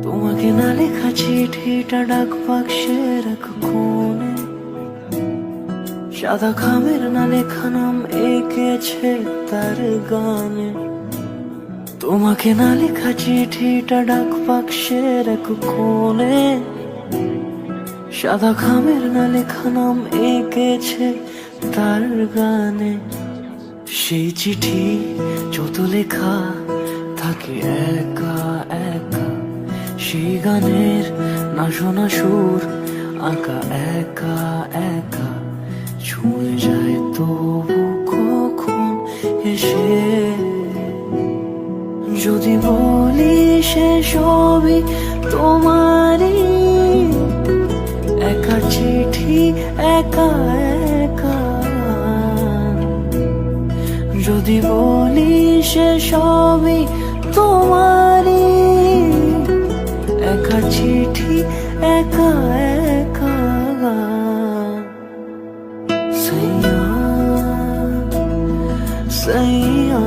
তোমাকে না লেখা চিঠিটা ডাক বাক্সের এক কোণে, সাদা খামের না লেখা নাম এঁকেছে তার গানে। তোমাকে না লেখা চিঠিটা ডাক বাক্সের এক কোণে, সাদা খামের না লেখা নাম এঁকেছে তার গানে। সেই চিঠি যত লেখা থাকে একা একা, সেই গানের না শোনা সুর আঁকা একা একা, ছুঁয়ে যায় তবু কখন এসে। যদি বলি সে সবই তোমারই, একা চিঠি একা একা। যদি বলি সে সবই তোমারই, একা চিঠি একা একা। সাইয়া সাইয়া